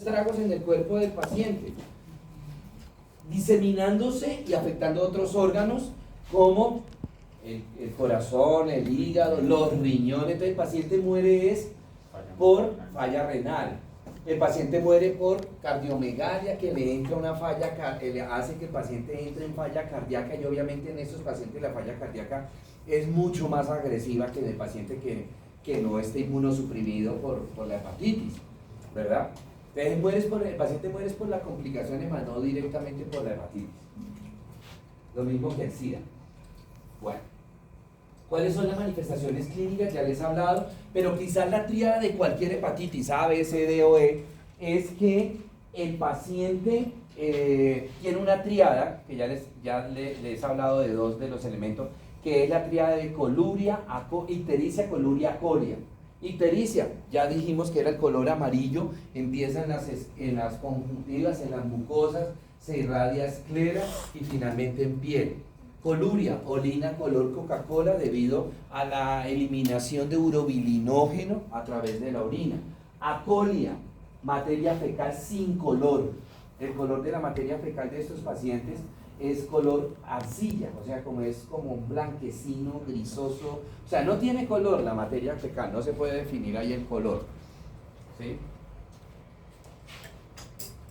estragos en el cuerpo del paciente, diseminándose y afectando otros órganos como el corazón, el hígado, los riñones. Entonces el paciente muere por falla renal. El paciente muere por cardiomegalia, que le entra una falla, le hace que el paciente entre en falla cardíaca, y obviamente en estos pacientes la falla cardíaca es mucho más agresiva que en el paciente que no esté inmunosuprimido por la hepatitis, ¿verdad? Entonces el paciente muere por la complicación, más no directamente por la hepatitis. Lo mismo que el SIDA. Bueno, ¿cuáles son las manifestaciones clínicas? Ya les he hablado, pero quizás la tríada de cualquier hepatitis A, B, C, D o E es que el paciente tiene una tríada, que ya les he hablado de dos de los elementos, que es la tríada de coluria, ictericia, coluria, coria. Ictericia, ya dijimos que era el color amarillo, empieza en las conjuntivas, en las mucosas, se irradia esclera y finalmente en piel. Coluria, orina color Coca-Cola debido a la eliminación de urobilinógeno a través de la orina. Acolia, materia fecal sin color. El color de la materia fecal de estos pacientes es color arcilla, o sea, es como un blanquecino, grisoso, o sea, no tiene color la materia fecal, no se puede definir ahí el color, ¿sí?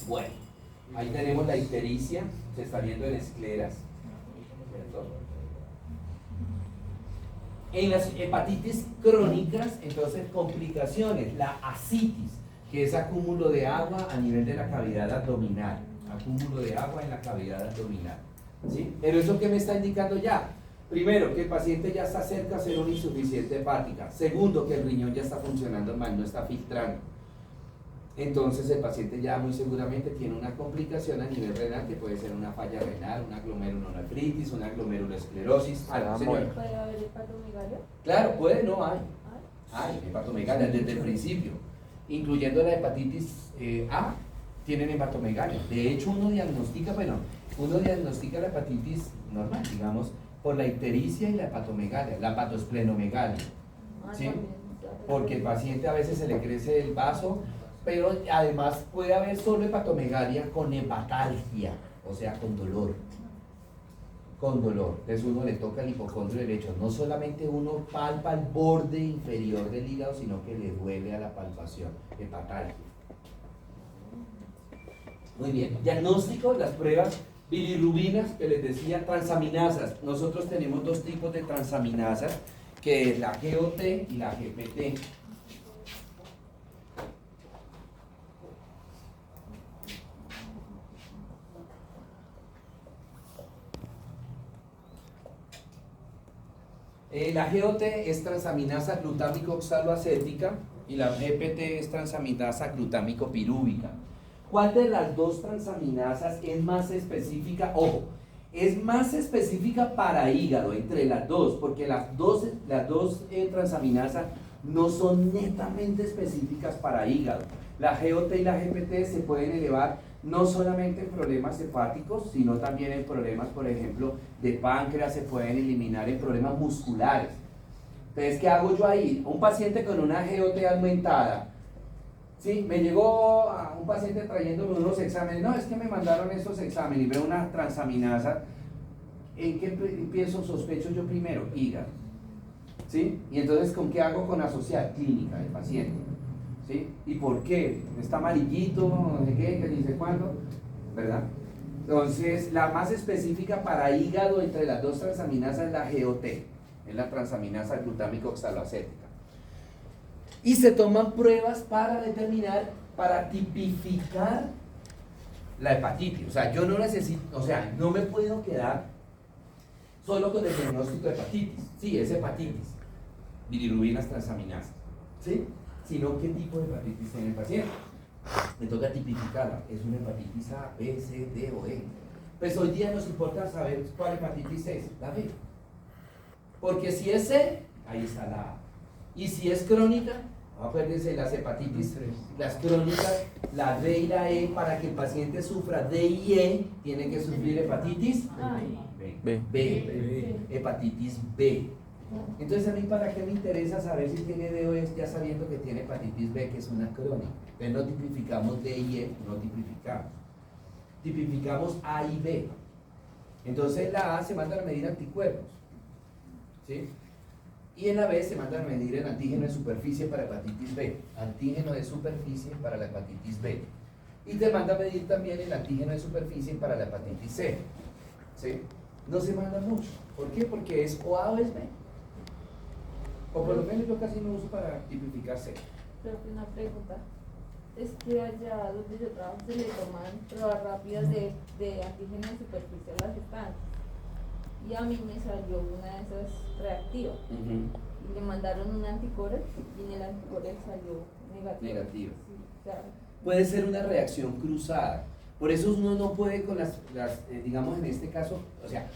Bueno, ahí tenemos la ictericia, se está viendo en escleras, ¿cierto? En las hepatitis crónicas, entonces, complicaciones, la ascitis, que es acúmulo de agua a nivel de la cavidad abdominal, acúmulo de agua en la cavidad abdominal, ¿sí? Pero eso, ¿qué me está indicando ya? Primero, que el paciente ya está cerca de ser una insuficiencia hepática. Segundo, que el riñón ya está funcionando mal, no está filtrando. Entonces el paciente ya muy seguramente tiene una complicación a nivel renal, que puede ser una falla renal, una glomerulonefritis, una glomerulosclerosis. ¿Puede haber hepatomegalia? Claro, puede, no hay. Hay hepatomegalia desde el principio, incluyendo la hepatitis A. Tienen hepatomegalia. De hecho, uno diagnostica la hepatitis normal, digamos, por la ictericia y la hepatomegalia, la hepatosplenomegalia, ¿sí? Porque el paciente a veces se le crece el vaso, pero además puede haber solo hepatomegalia con hepatalgia, o sea, con dolor. Con dolor. Entonces uno le toca el hipocondrio derecho. No solamente uno palpa el borde inferior del hígado, sino que le duele a la palpación. Hepatalgia. Muy bien, diagnóstico, las pruebas bilirrubinas que les decía, transaminasas. Nosotros tenemos dos tipos de transaminasas, que es la GOT y la GPT. La GOT es transaminasa glutámico oxaloacética y la GPT es transaminasa glutámico pirúvica. ¿Cuál de las dos transaminasas es más específica? Ojo, es más específica para hígado, entre las dos, porque las dos transaminasas no son netamente específicas para hígado. La GOT y la GPT se pueden elevar no solamente en problemas hepáticos, sino también en problemas, por ejemplo, de páncreas, se pueden eliminar en problemas musculares. Entonces, ¿qué hago yo ahí? Un paciente con una GOT aumentada, ¿sí? Me llegó a un paciente trayéndome unos exámenes. No, es que me mandaron estos exámenes y veo una transaminasa. ¿En qué sospecho yo primero? Hígado, ¿sí? Y entonces, ¿con qué hago? Con asociar clínica del paciente, ¿sí? ¿Y por qué? Está amarillito, no sé qué, que dice cuándo, ¿verdad? Entonces, la más específica para hígado entre las dos transaminasas es la GOT, es la transaminasa glutámico oxaloacética. Y se toman pruebas para determinar, para tipificar la hepatitis. O sea, yo no necesito, o sea, no me puedo quedar solo con el diagnóstico de hepatitis. Sí, es hepatitis, bilirrubinas transaminasas, ¿sí? Sino qué tipo de hepatitis tiene el paciente. Me toca tipificarla. ¿Es una hepatitis A, B, C, D o E? Pues hoy día nos importa saber cuál hepatitis es, la B. Porque si es C, ahí está la A. Y si es crónica, acuérdense, las hepatitis, las crónicas, la D y la E, para que el paciente sufra D y E, tiene que sufrir hepatitis B. Hepatitis B. Entonces, ¿a mí para qué me interesa saber si tiene DOS ya sabiendo que tiene hepatitis B, que es una crónica? Entonces no tipificamos D y E, no tipificamos. Tipificamos A y B. Entonces la A se manda a medir anticuerpos, ¿sí? Y en la B se manda a medir el antígeno de superficie para hepatitis B, antígeno de superficie para la hepatitis B. Y te manda a medir también el antígeno de superficie para la hepatitis C, ¿sí? No se manda mucho. ¿Por qué? Porque es o A o es B. O por lo menos yo casi no uso para tipificar C. Creo que una pregunta. Es que allá donde yo trabajo se le toman pruebas rápidas de antígeno de superficie a las gestantes. Y a mí me salió una de esas reactivas. Y le mandaron un anticore y en el anticore salió negativo. Sí, o sea, Puede ser una reacción cruzada. Por eso uno no puede con digamos en este caso, o sea,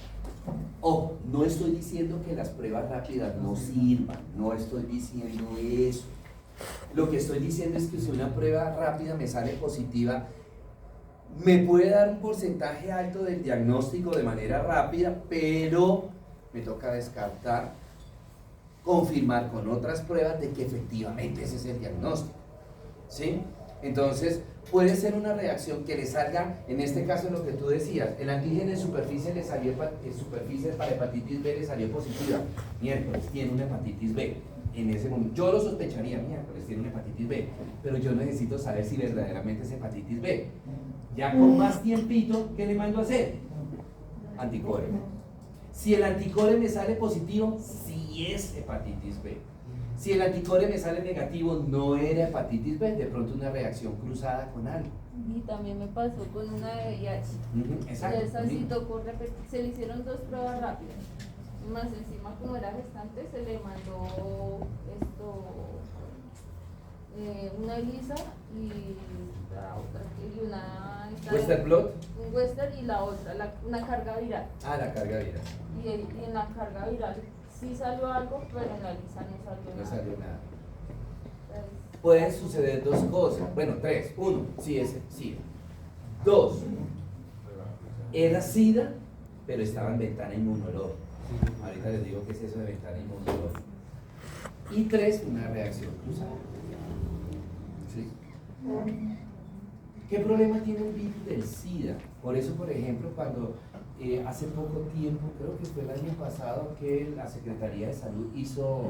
ojo, no estoy diciendo que las pruebas rápidas no sirvan, no estoy diciendo eso. Lo que estoy diciendo es que si una prueba rápida me sale positiva, me puede dar un porcentaje alto del diagnóstico de manera rápida, pero me toca descartar, confirmar con otras pruebas de que efectivamente ese es el diagnóstico, ¿sí? Entonces, puede ser una reacción que le salga, en este caso lo que tú decías, el antígeno de superficie le salió, superficie para hepatitis B le salió positiva, miércoles tiene una hepatitis B. En ese momento, yo lo sospecharía, miércoles tiene una hepatitis B, pero yo necesito saber si verdaderamente es hepatitis B. Ya con más tiempito, ¿qué le mando a hacer? Anticore. Si el anticore me sale positivo, sí es hepatitis B. Si el anticore me sale negativo, no era hepatitis B, de pronto una reacción cruzada con algo. y también me pasó con una de VIH. Exacto. Y esa sí tocó repetir, se le hicieron 2 pruebas rápidas. Y más encima, como era gestante, se le mandó una ELISA y la otra, y una... ¿Western blot? Un Western y la otra, una carga viral. Ah, la carga viral. Y en la carga viral sí salió algo, pero en la ELISA no salió No nada. salió nada. Entonces, Pueden suceder dos cosas. Bueno, tres. Uno, sí es SIDA. Dos, era SIDA, pero estaba en ventana inmunológica. Ahorita les digo qué es eso de ventana inmunológica. Y tres, una reacción cruzada. ¿Sí? ¿Qué problema tiene el virus del SIDA? Por eso, por ejemplo, cuando hace poco tiempo, creo que fue el año pasado, que la Secretaría de Salud hizo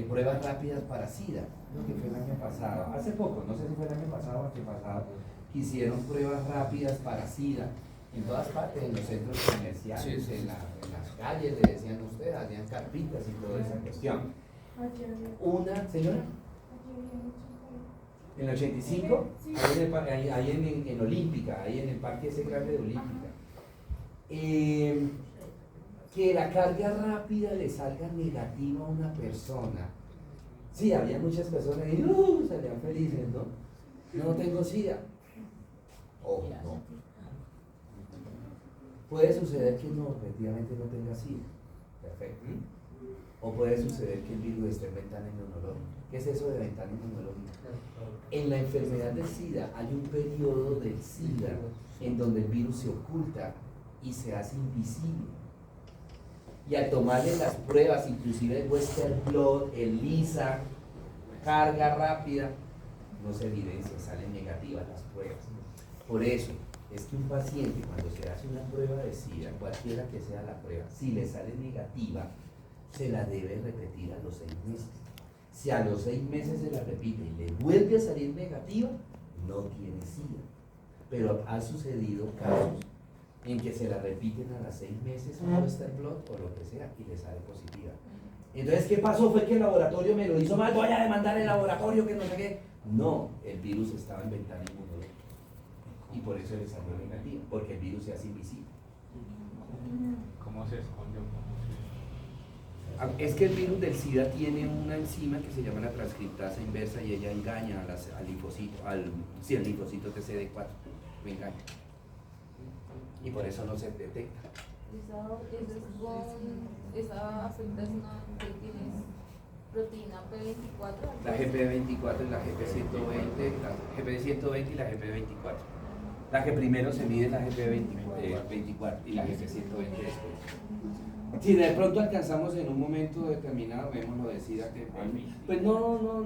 pruebas rápidas para SIDA. Creo que fue el año pasado. Hace poco, no sé si fue el año pasado o antepasado, que hicieron pruebas rápidas para SIDA en todas partes, en los centros comerciales, sí. En las calles, le decían ustedes, hacían carpitas y toda esa cuestión. Una, señora, en el 85, ahí en Olímpica, ahí en el parque ese grande de Olímpica. Que la carga rápida le salga negativa a una persona. Sí, había muchas personas que salían felices, ¿no? No tengo SIDA. O no. Puede suceder que no, efectivamente no tenga SIDA. Perfecto. O puede suceder que el virus esté en ventana inmunológica. ¿Qué es eso de ventana inmunológica? En la enfermedad del SIDA hay un periodo del SIDA en donde el virus se oculta y se hace invisible. Y al tomarle las pruebas, inclusive el Western blot, el ELISA, carga rápida, no se evidencia, salen negativas las pruebas. Por eso es que un paciente, cuando se hace una prueba de SIDA, cualquiera que sea la prueba, si le sale negativa, se la debe repetir a los 6 meses. Si a los 6 meses se la repite y le vuelve a salir negativa, no tiene SIDA. Pero ha sucedido casos en que se la repiten a los 6 meses un Western blot o lo que sea y le sale positiva. Entonces, ¿qué pasó? Fue que el laboratorio me lo hizo mal, voy a demandar el laboratorio que no sé qué. No, el virus estaba en ventana inmunológica y por eso le salió negativo, porque el virus se hace invisible. ¿Cómo se esconde? Es que el virus del SIDA tiene una enzima que se llama la transcriptasa inversa y ella engaña al linfocito, al linfocito TCD4, lo engaña. Y por eso no se detecta. Esa afectación que tienes proteína P24. La GP24 y la GP120, la GP120 y la GP24. La que primero se mide es la GP24 y la GP120 después. Si de pronto alcanzamos en un momento determinado, vemos lo decida que pues no,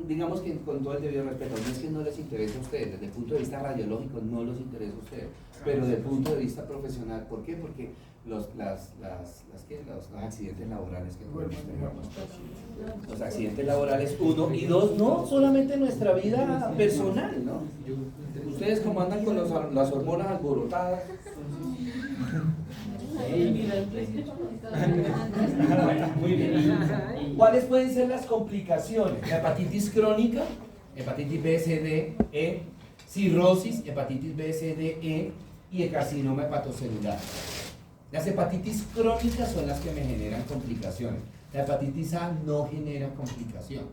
digamos que con todo el debido respeto, no es que no les interese a ustedes, desde el punto de vista radiológico no les interesa a ustedes, pero desde el punto de vista profesional, ¿por qué? Porque los accidentes laborales que podemos tener, los accidentes laborales, uno, y dos, no solamente nuestra vida personal, ¿no? Ustedes como andan con las hormonas alborotadas. Muy bien. ¿Cuáles pueden ser las complicaciones? La hepatitis crónica, hepatitis B, C, D, E, cirrosis, hepatitis B, C, D, E y el carcinoma hepatocelular. Las hepatitis crónicas son las que me generan complicaciones. La hepatitis A no genera complicación.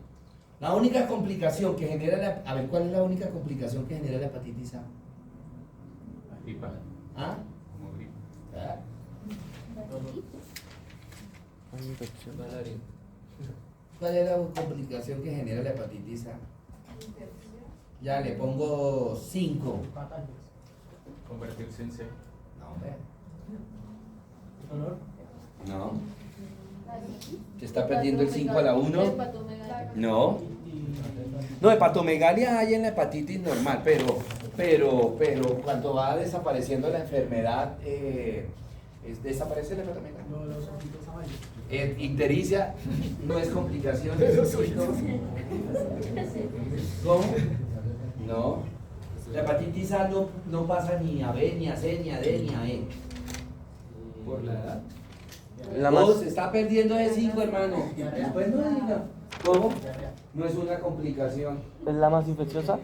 La única complicación que genera a ver, ¿cuál es la única complicación que genera la hepatitis A? La gripa. ¿Ah? Como gripa. ¿Ah? ¿Cuál es la complicación que genera la hepatitis A? Ya le pongo 5. Convertirse en C. No, hombre. No. ¿Se está perdiendo el 5 a la 1? No. No, hepatomegalia hay en la hepatitis normal, pero cuando va desapareciendo la enfermedad, ¿desaparece la hepatomegalia? No, los ojitos amarillos. Ictericia no es complicación. ¿Cómo? No. La hepatitis A no pasa ni a B, ni a C, ni a D, ni a E. ¿Por la edad? Se está perdiendo de 5, hermano. Después no diga. ¿Cómo? No es una complicación. ¿Es la más infecciosa?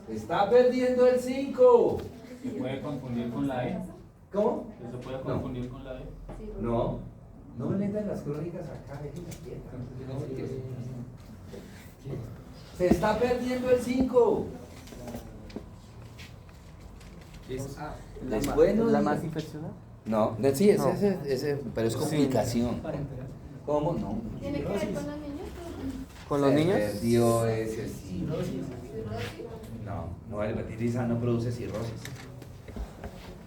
Está perdiendo el 5. ¿Se puede confundir con la E? ¿Cómo? ¿Se puede confundir con la E? No. No me metan las crónicas acá, déjenlas quietas. Se está perdiendo el 5. Después no ¿La diga. más infecciosa? No, sí, ese, pero es complicación. ¿Cómo? No. ¿Tiene que ver con los niños? ¿Con los Se niños? perdió ese sí. No, la hepatitis A no produce cirrosis.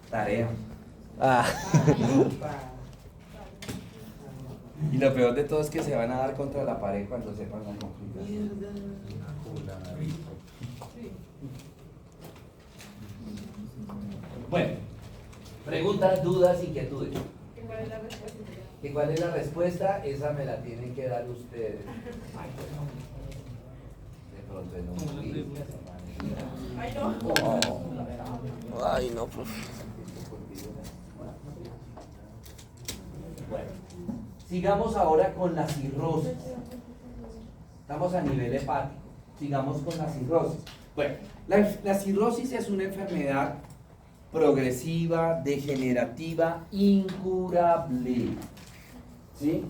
Tarea. Ah. Y lo peor de todo es que se van a dar contra la pared cuando sepan la complicación. Bueno, preguntas, dudas, inquietudes. ¿Y cuál es la respuesta? Esa me la tienen que dar ustedes. Ay, de pronto en un video. Ay, no. Ay, no, profe. Bueno, sigamos ahora con la cirrosis. Estamos a nivel hepático. Sigamos con la cirrosis. Bueno, la cirrosis es una enfermedad progresiva, degenerativa, incurable. ¿Sí?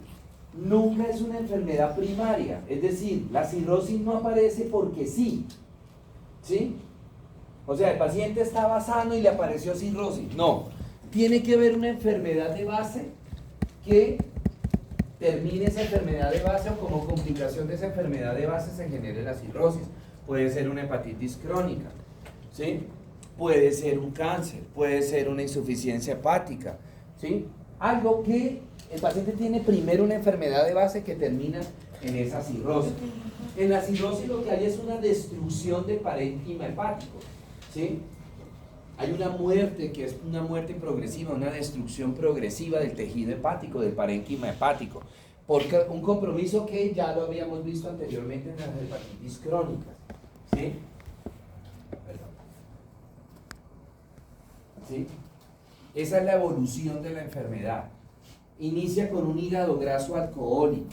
Nunca es una enfermedad primaria. Es decir, la cirrosis no aparece porque sí. ¿Sí? O sea, el paciente estaba sano y le apareció cirrosis. No. Tiene que haber una enfermedad de base que termine esa enfermedad de base o como complicación de esa enfermedad de base se genere la cirrosis. Puede ser una hepatitis crónica, ¿sí? Puede ser un cáncer, puede ser una insuficiencia hepática, ¿sí? Algo que el paciente tiene primero una enfermedad de base que termina en esa cirrosis. En la cirrosis lo que hay es una destrucción del parénquima hepático, ¿sí? Hay una muerte que es una muerte progresiva, una destrucción progresiva del tejido hepático, del parénquima hepático, porque un compromiso que ya lo habíamos visto anteriormente en las hepatitis crónicas, ¿sí? Perdón. ¿Sí? Esa es la evolución de la enfermedad. Inicia con un hígado graso alcohólico,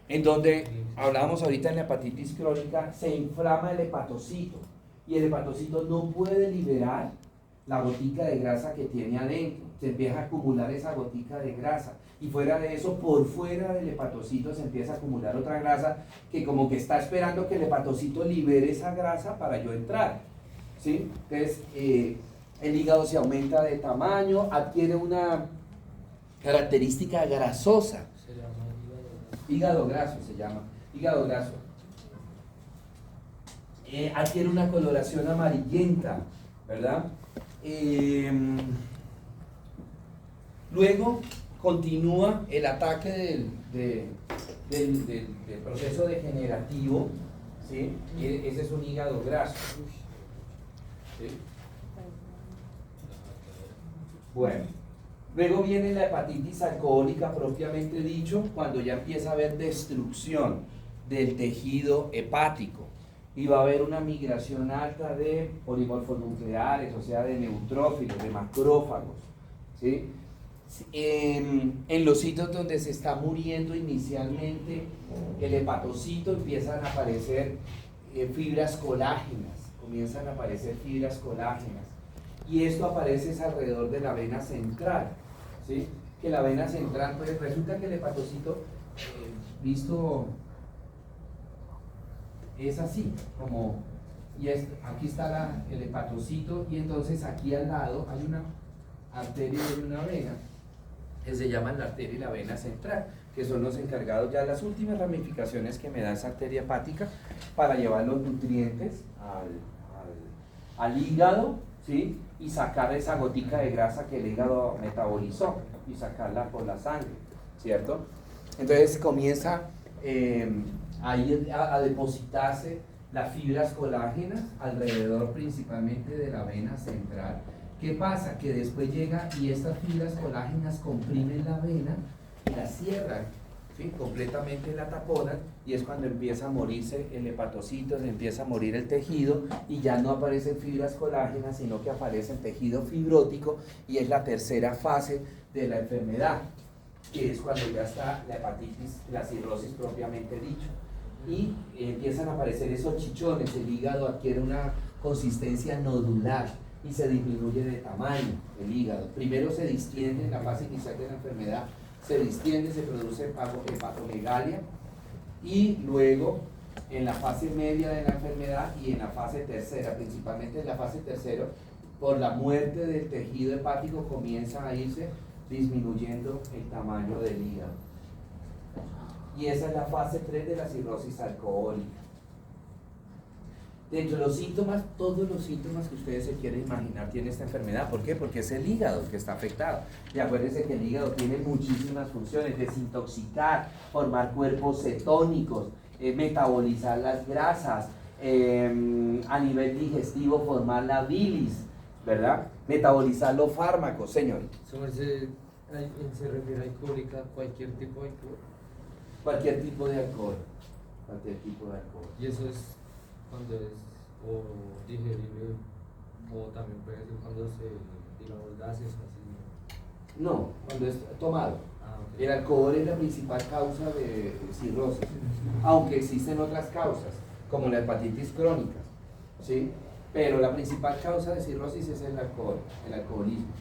en donde hablábamos ahorita en la hepatitis crónica, se inflama el hepatocito y el hepatocito no puede liberar la gotica de grasa que tiene adentro, se empieza a acumular esa gotica de grasa y fuera de eso, por fuera del hepatocito se empieza a acumular otra grasa que como que está esperando que el hepatocito libere esa grasa para yo entrar, ¿sí? Entonces el hígado se aumenta de tamaño, adquiere una característica grasosa. Hígado graso se llama, hígado graso. Adquiere una coloración amarillenta, ¿verdad? Luego continúa el ataque del proceso degenerativo, ¿sí? Y ese es un hígado graso. ¿Sí? Bueno, luego viene la hepatitis alcohólica propiamente dicho, cuando ya empieza a haber destrucción del tejido hepático y va a haber una migración alta de polimorfonucleares, o sea, de neutrófilos, de macrófagos, ¿sí? En los sitios donde se está muriendo inicialmente el hepatocito empiezan a aparecer fibras colágenas, comienzan a aparecer fibras colágenas, y esto aparece es alrededor de la vena central, ¿sí? Que la vena central, pues resulta que el hepatocito visto es así, como, y aquí está el hepatocito, y entonces aquí al lado hay una arteria y una vena que se llaman la arteria y la vena central, que son los encargados ya de las últimas ramificaciones que me da esa arteria hepática para llevar los nutrientes al hígado, ¿sí? Y sacar esa gotica de grasa que el hígado metabolizó y sacarla por la sangre, ¿cierto? Entonces comienza ahí a depositarse las fibras colágenas alrededor principalmente de la vena central. ¿Qué pasa? Que después llega y estas fibras colágenas comprimen la vena y la cierran, ¿sí? Completamente la taponan, y es cuando empieza a morirse el hepatocito, se empieza a morir el tejido y ya no aparecen fibras colágenas, sino que aparece el tejido fibrótico, y es la tercera fase de la enfermedad, que es cuando ya está la hepatitis, la cirrosis propiamente dicho, y empiezan a aparecer esos chichones, el hígado adquiere una consistencia nodular y se disminuye de tamaño el hígado. Primero se distiende en la fase inicial de la enfermedad, se distiende, se produce hepatomegalia, y luego en la fase media de la enfermedad y en la fase tercera, principalmente en la fase tercera, por la muerte del tejido hepático comienza a irse disminuyendo el tamaño del hígado. Y esa es la fase 3 de la cirrosis alcohólica. Dentro de los síntomas, todos los síntomas que ustedes se quieren imaginar tiene esta enfermedad. ¿Por qué? Porque es el hígado el que está afectado. Y acuérdense que el hígado tiene muchísimas funciones: desintoxicar, formar cuerpos cetónicos, metabolizar las grasas, a nivel digestivo formar la bilis, ¿verdad? Metabolizar los fármacos, señor. ¿Se refiere a alcohólica, cualquier tipo de alcohol? Cualquier tipo de alcohol. Cualquier tipo de alcohol. Y eso es cuando es o digerible, o también puede ser cuando se, digamos, gases así. No, cuando es tomado. Okay. El alcohol es la principal causa de cirrosis, aunque existen otras causas, como la hepatitis crónica, ¿sí? Pero la principal causa de cirrosis es el alcohol, el alcoholismo,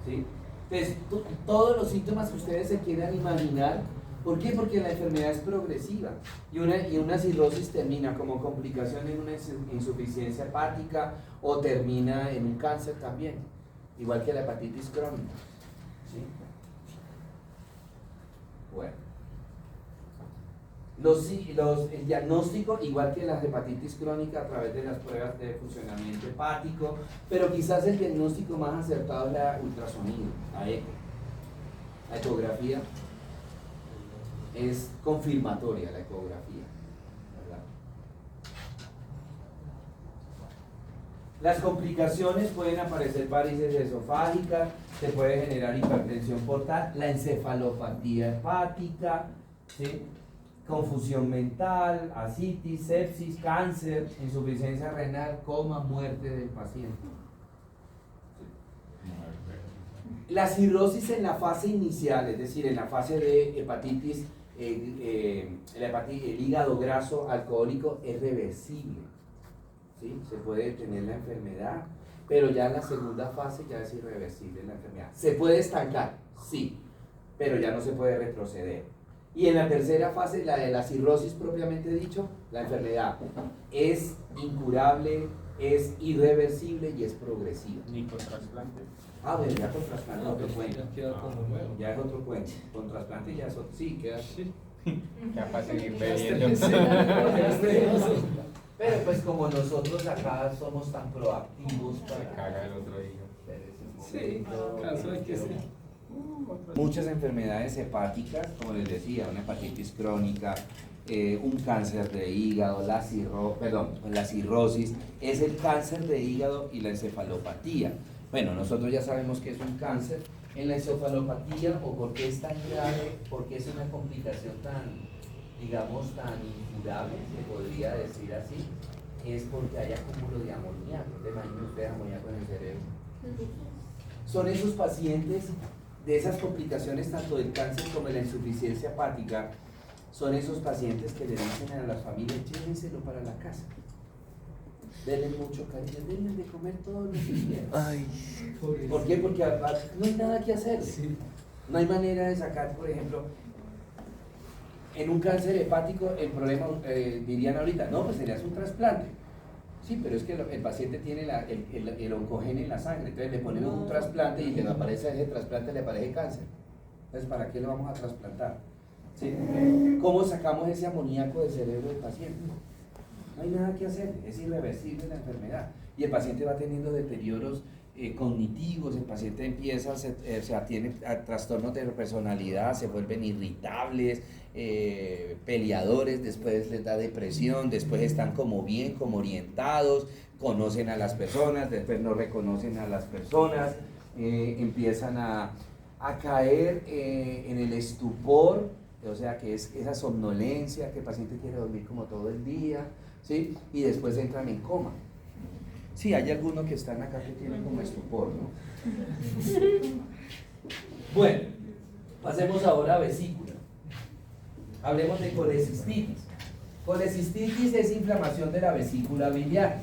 ¿sí? Entonces, todos los síntomas que ustedes se quieran imaginar. ¿Por qué? Porque la enfermedad es progresiva y una cirrosis termina como complicación en una insuficiencia hepática o termina en un cáncer también, igual que la hepatitis crónica, ¿sí? Bueno, el diagnóstico, igual que la hepatitis crónica, a través de las pruebas de funcionamiento hepático, pero quizás el diagnóstico más acertado es la ultrasonido, la eco, la ecografía. Es confirmatoria la ecografía, ¿verdad? Las complicaciones pueden aparecer varices esofágicas, se puede generar hipertensión portal, la encefalopatía hepática, ¿sí? Confusión mental, ascitis, sepsis, cáncer, insuficiencia renal, coma, muerte del paciente. La cirrosis en la fase inicial, es decir, en la fase de hepatitis, el hígado graso alcohólico, es reversible, ¿sí? Se puede detener la enfermedad, pero ya en la segunda fase ya es irreversible la enfermedad. Se puede estancar, sí, pero ya no se puede retroceder. Y en la tercera fase, la de la cirrosis propiamente dicho, la enfermedad es incurable, es irreversible y es progresiva. Ni con trasplante. Ah, bueno, ya con trasplante No, otro pues cuento. ya queda como nuevo. Ya es otro cuento. Con trasplante ya es otro. Sí, queda. Ya para seguir Ya bebiendo. Pero pues como nosotros acá somos tan proactivos Se para caga el otro día. ver ese Sí, momento, caso de que sí. Muchas enfermedades hepáticas, como les decía, una hepatitis crónica, un cáncer de hígado, la cirrosis, es el cáncer de hígado y la encefalopatía. Bueno, nosotros ya sabemos que es un cáncer. En la encefalopatía, o por qué es tan grave, porque es una complicación tan, digamos, tan incurable, se podría decir así, es porque hay acúmulo de amoníaco, de amoníaco en el cerebro. Son esos pacientes de esas complicaciones, tanto del cáncer como de la insuficiencia hepática, son esos pacientes que le dicen a las familias, llévenselo para la casa. Denle mucho cariño, denle de comer todo lo que quieran. Ay. ¿Por qué? Porque no hay nada que hacer. No hay manera de sacar, por ejemplo, en un cáncer hepático, el problema, dirían ahorita, no, pues sería un trasplante. Sí, pero es que el paciente tiene el oncogene en la sangre, entonces le ponemos un trasplante y le aparece ese trasplante, le aparece cáncer. Entonces, ¿para qué lo vamos a trasplantar? ¿Sí? ¿Cómo sacamos ese amoníaco del cerebro del paciente? No hay nada que hacer, es irreversible la enfermedad. Y el paciente va teniendo deterioros cognitivos, el paciente empieza, tiene trastornos de personalidad, se vuelven irritables, peleadores, después les da depresión, después están como bien, como orientados, conocen a las personas, después no reconocen a las personas, empiezan a caer en el estupor, o sea que es esa somnolencia, que el paciente quiere dormir como todo el día, ¿sí? Y después entran en coma. Sí, hay algunos que están acá que tienen como estupor, ¿no? Bueno, pasemos ahora a vesícula. Hablemos de colecistitis. Colecistitis es inflamación de la vesícula biliar.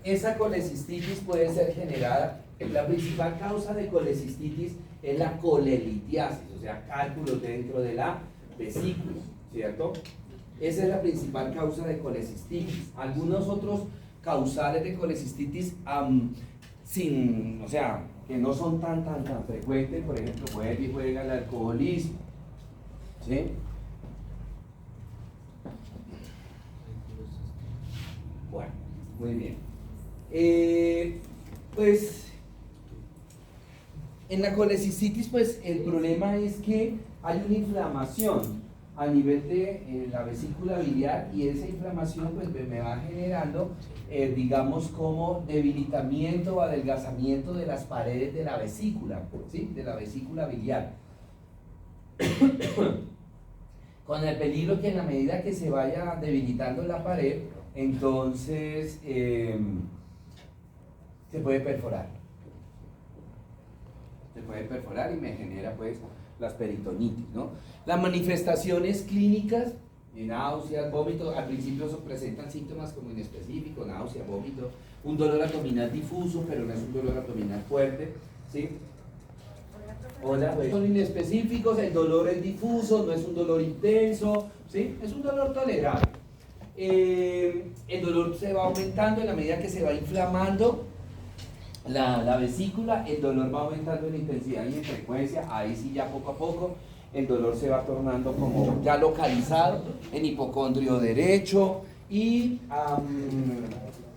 Esa colecistitis puede ser generada, la principal causa de colecistitis es la colelitiasis, o sea, cálculos dentro de la vesícula, ¿cierto? Esa es la principal causa de colecistitis. Algunos otros causales de colecistitis o sea, que no son tan frecuentes, por ejemplo, juega el alcoholismo, ¿sí? Bueno, muy bien. Pues en la colecistitis, pues el problema es que hay una inflamación a nivel de la vesícula biliar, y esa inflamación pues me va generando, digamos, como debilitamiento o adelgazamiento de las paredes de la vesícula, ¿sí? De la vesícula biliar. Con el peligro que en la medida que se vaya debilitando la pared, entonces se puede perforar. Se puede perforar y me genera pues las peritonitis, ¿no? Las manifestaciones clínicas, náuseas, vómitos, al principio se presentan síntomas como inespecíficos, náusea, vómito, un dolor abdominal difuso, pero no es un dolor abdominal fuerte, ¿sí? Hola, pues, son inespecíficos, el dolor es difuso, no es un dolor intenso, ¿sí? Es un dolor tolerable. El dolor se va aumentando en la medida que se va inflamando la vesícula, el dolor va aumentando en intensidad y en frecuencia, ahí sí ya poco a poco el dolor se va tornando como ya localizado en hipocondrio derecho y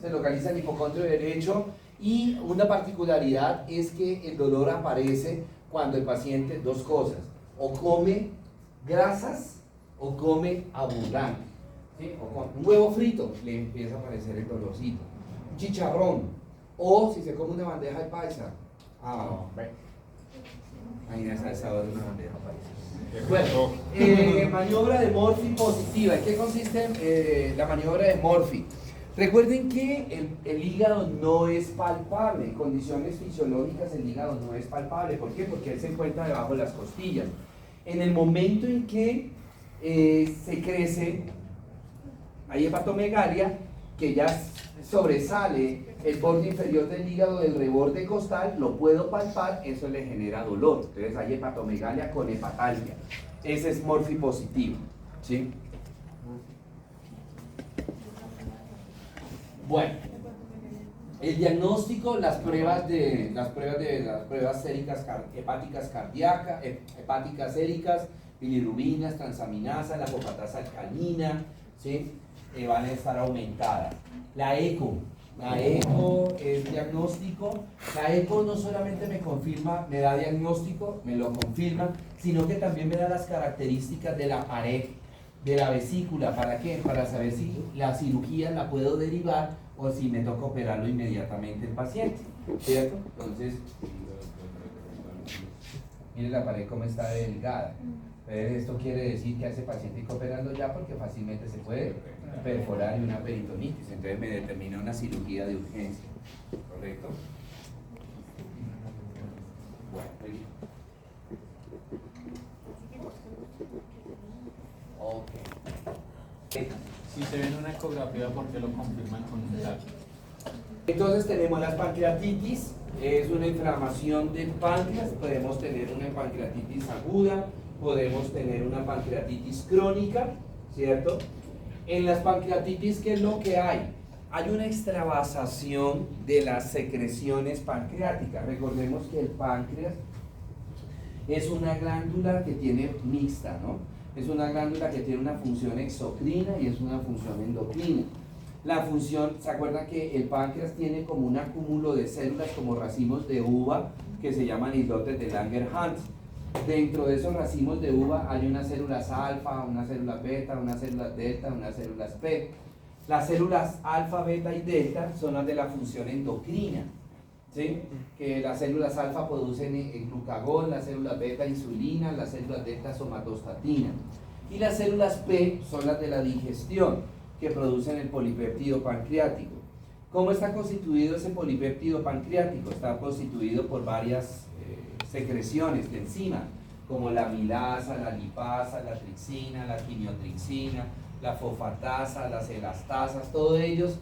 se localiza en hipocondrio derecho, y una particularidad es que el dolor aparece cuando el paciente, dos cosas, o come grasas o come abundante, ¿sí? O con un huevo frito le empieza a aparecer el dolorcito, un chicharrón, o si se come una bandeja de paisa. Ahí esa es una bandeja paisa. Bueno, maniobra de Murphy positiva. ¿En qué consiste la maniobra de Murphy? Recuerden que el hígado no es palpable, en condiciones fisiológicas el hígado no es palpable. ¿Por qué? Porque él se encuentra debajo de las costillas. En el momento en que se crece, hay hepatomegalia, que ya sobresale el borde inferior del hígado del reborde costal, lo puedo palpar, eso le genera dolor. Entonces hay hepatomegalia con hepatalgia. Ese es Murphy positivo, ¿sí? Bueno, el diagnóstico, las pruebas séricas, hepáticas cardíacas, hepáticas séricas, bilirubinas, transaminasa, la fosfatasa alcalina, ¿sí? Van a estar aumentadas. La eco, La eco es diagnóstico. La eco no solamente me confirma, me da diagnóstico, me lo confirma, sino que también me da las características de la pared, de la vesícula. ¿Para qué? Para saber si la cirugía la puedo derivar o si me toca operarlo inmediatamente el paciente, ¿cierto? Entonces, mire la pared cómo está delgada. Esto quiere decir que a ese paciente hay que operarlo ya porque fácilmente se puede perforar y una peritonitis. Entonces me determina una cirugía de urgencia. ¿Correcto? Bueno, muy bien. Ok. Si se ve en una ecografía, ¿por qué lo confirman con un TAC? Entonces tenemos las pancreatitis, es una inflamación del páncreas, podemos tener una pancreatitis aguda, podemos tener una pancreatitis crónica, ¿cierto? En las pancreatitis, ¿qué es lo que hay? Hay una extravasación de las secreciones pancreáticas. Recordemos que el páncreas es una glándula que tiene mixta, ¿no? Es una glándula que tiene una función exocrina y es una función endocrina. La función, ¿se acuerdan que el páncreas tiene como un acúmulo de células como racimos de uva que se llaman islotes de Langerhans? Dentro de esos racimos de uva hay unas células alfa, unas células beta, unas células delta, unas células P. Las células alfa, beta y delta son las de la función endocrina, ¿sí? Que las células alfa producen el glucagón, las células beta insulina, las células delta somatostatina. Y las células P son las de la digestión, que producen el polipéptido pancreático. ¿Cómo está constituido ese polipéptido pancreático? Está constituido por varias secreciones de enzima, como la amilasa, la lipasa, la trixina, la quimiotrixina, la fosfatasa, las elastasas, todos ellos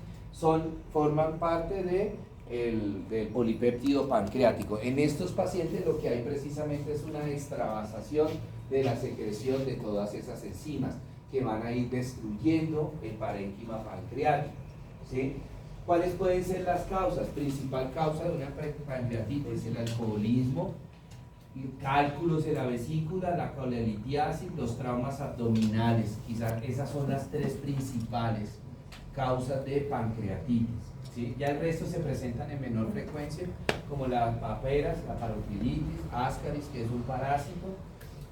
forman parte del polipéptido pancreático. En estos pacientes lo que hay precisamente es una extravasación de la secreción de todas esas enzimas que van a ir destruyendo el parénquima pancreático, ¿sí? ¿Cuáles pueden ser las causas? Principal causa de una pancreatitis, el alcoholismo, cálculos en la vesícula, la colelitiasis, los traumas abdominales. Quizás esas son las tres principales causas de pancreatitis, ¿sí? Ya el resto se presentan en menor frecuencia, como las paperas, la parotiditis, ascaris, que es un parásito,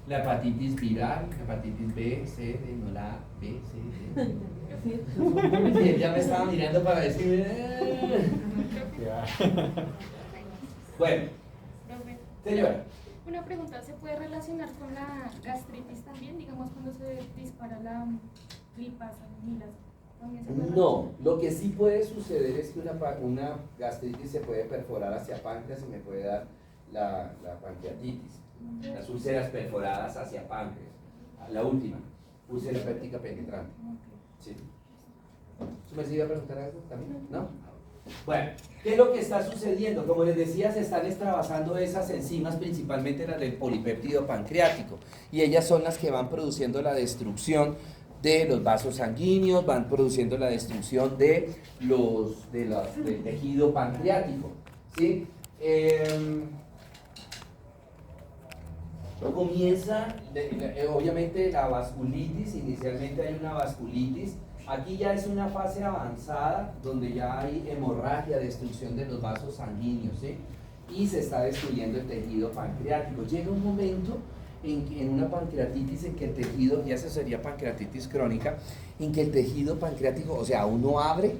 la hepatitis viral, hepatitis B, C, D, no la A, B, C, D. Y ya me estaba mirando para decirme. Bueno, señora. Una pregunta, ¿se puede relacionar con la gastritis también? Digamos, cuando se dispara la lipasa, ¿también se puede No, lo que sí puede suceder es que una gastritis se puede perforar hacia páncreas y me puede dar la pancreatitis. Las úlceras perforadas hacia páncreas. La última, úlcera péptica penetrante. ¿Sí? ¿Tú me iba a preguntar algo también? ¿No? Bueno, ¿qué es lo que está sucediendo? Como les decía, se están extravasando esas enzimas, principalmente las del polipéptido pancreático, y ellas son las que van produciendo la destrucción de los vasos sanguíneos, van produciendo la destrucción del tejido pancreático, ¿sí? Comienza, obviamente, la vasculitis. Inicialmente hay una vasculitis. Aquí ya es una fase avanzada donde ya hay hemorragia, destrucción de los vasos sanguíneos, ¿sí? Y se está destruyendo el tejido pancreático. Llega un momento en una pancreatitis en que el tejido, ya se sería pancreatitis crónica, en que el tejido pancreático, o sea, uno abre,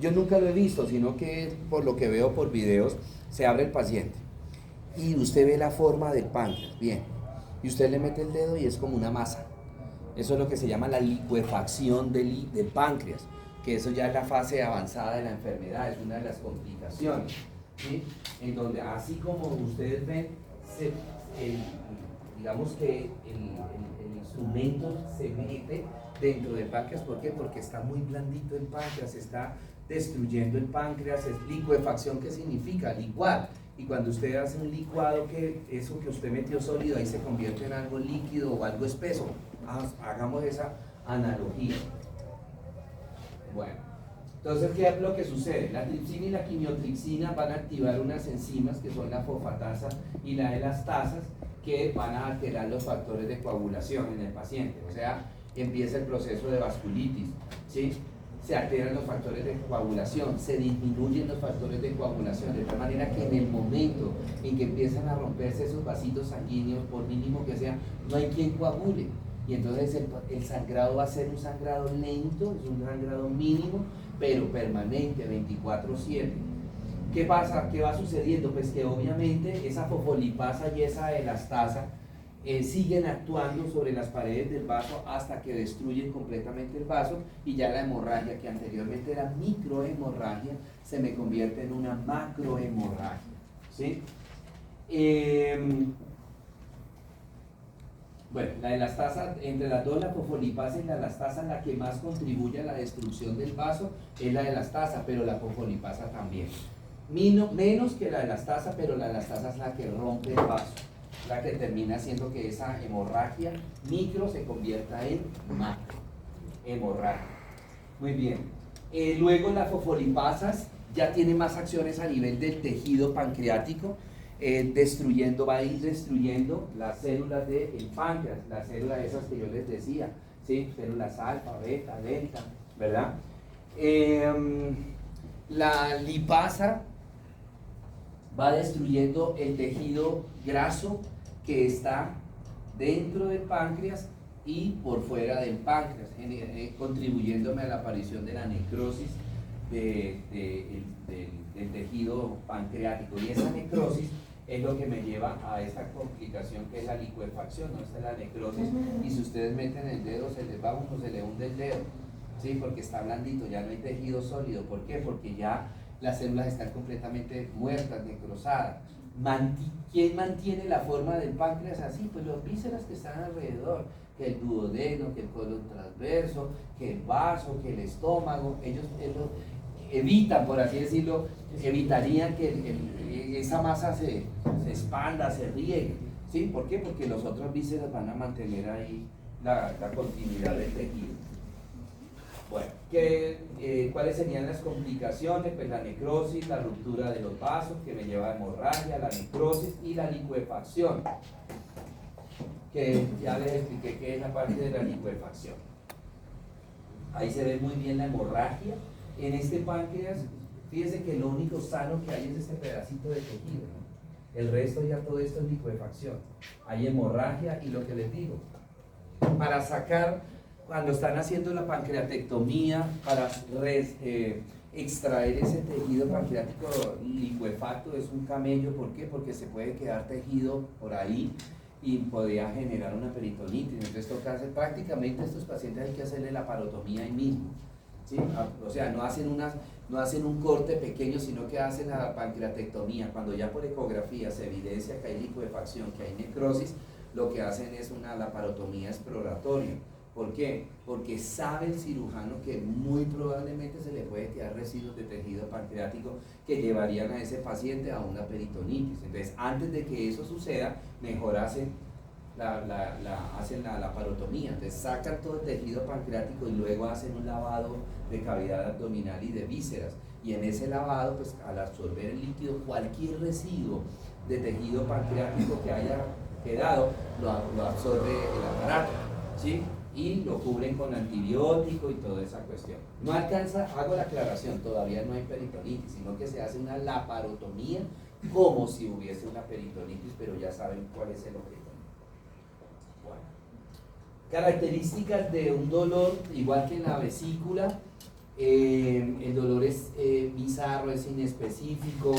yo nunca lo he visto, sino que por lo que veo por videos, se abre el paciente y usted ve la forma del páncreas, bien, y usted le mete el dedo y es como una masa. Eso es lo que se llama la licuefacción del páncreas, que eso ya es la fase avanzada de la enfermedad, es una de las complicaciones, ¿sí? En donde así como ustedes ven, digamos que el instrumento se mete dentro del páncreas. ¿Por qué? Porque está muy blandito el páncreas, se está destruyendo el páncreas. Es licuefacción, ¿qué significa? Licuar. Y cuando usted hace un licuado, que eso que usted metió sólido ahí se convierte en algo líquido o algo espeso. Hagamos esa analogía. Bueno, entonces, ¿qué es lo que sucede? La tripsina y la quimiotrixina van a activar unas enzimas que son la fosfatasa y la elastasas, que van a alterar los factores de coagulación en el paciente. O sea, empieza el proceso de vasculitis, ¿sí? se alteran los factores de coagulación, se disminuyen los factores de coagulación, de tal manera que en el momento en que empiezan a romperse esos vasitos sanguíneos, por mínimo que sea, no hay quien coagule. Y entonces el sangrado va a ser un sangrado lento, es un sangrado mínimo, pero permanente, 24/7. ¿Qué pasa? ¿Qué va sucediendo? Pues que obviamente esa fosfolipasa y esa elastasa siguen actuando sobre las paredes del vaso hasta que destruyen completamente el vaso, y ya la hemorragia, que anteriormente era microhemorragia, se me convierte en una macrohemorragia, ¿sí? Bueno, la elastasa, entre las dos, la fosfolipasa y la elastasa, la que más contribuye a la destrucción del vaso es la elastasa, pero la fosfolipasa también. Menos que la elastasa, pero la elastasa es la que rompe el vaso, la que termina haciendo que esa hemorragia micro se convierta en macro hemorragia. Muy bien. Luego las fosfolipasas ya tienen más acciones a nivel del tejido pancreático, va a ir destruyendo las células del páncreas, las células esas que yo les decía, ¿sí? Células alfa, beta, delta, ¿verdad? La lipasa va destruyendo el tejido graso que está dentro del páncreas y por fuera del páncreas, contribuyéndome a la aparición de la necrosis del tejido pancreático. Y esa necrosis es lo que me lleva a esta complicación que es la licuefacción, ¿no? Esta es la necrosis, y si ustedes meten el dedo se les va uno, se le hunde el dedo, ¿sí? Porque está blandito, ya no hay tejido sólido. ¿Por qué? Porque ya las células están completamente muertas, necrosadas. ¿Quién mantiene la forma del páncreas así? Pues los vísceras que están alrededor, que el duodeno, que el colon transverso, que el vaso, que el estómago. Ellos evitan, por así decirlo, evitarían que esa masa se expanda, se riegue, ¿sí? ¿Por qué? Porque los otros vísceras van a mantener ahí la continuidad del tejido. Bueno, ¿cuáles serían las complicaciones? Pues la necrosis, la ruptura de los vasos, que me lleva a hemorragia, la necrosis y la licuefacción, que ya les expliqué qué es la parte de la licuefacción. Ahí se ve muy bien la hemorragia. En este páncreas, fíjense que lo único sano que hay es este pedacito de tejido, ¿no? El resto ya todo esto es licuefacción. Hay hemorragia y lo que les digo, para sacar, cuando están haciendo la pancreatectomía, para extraer ese tejido pancreático licuefacto, es un camello. ¿Por qué? Porque se puede quedar tejido por ahí y podría generar una peritonitis. Entonces toca hacer, prácticamente a estos pacientes hay que hacerle la parotomía ahí mismo, ¿sí? O sea, no hacen un corte pequeño, sino que hacen la pancreatectomía. Cuando ya por ecografía se evidencia que hay licuefacción, que hay necrosis, lo que hacen es una laparotomía exploratoria. ¿Por qué? Porque sabe el cirujano que muy probablemente se le puede quedar residuos de tejido pancreático que llevarían a ese paciente a una peritonitis. Entonces, antes de que eso suceda, mejor hacen la laparotomía. Entonces, sacan todo el tejido pancreático y luego hacen un lavado de cavidad abdominal y de vísceras. Y en ese lavado, pues al absorber el líquido, cualquier residuo de tejido pancreático que haya quedado, lo absorbe el aparato, ¿sí? Y lo cubren con antibiótico y toda esa cuestión. No alcanza, hago la aclaración, todavía no hay peritonitis, sino que se hace una laparotomía como si hubiese una peritonitis, pero ya saben cuál es el objetivo. Bueno. Características de un dolor, igual que en la vesícula, el dolor es bizarro, es inespecífico,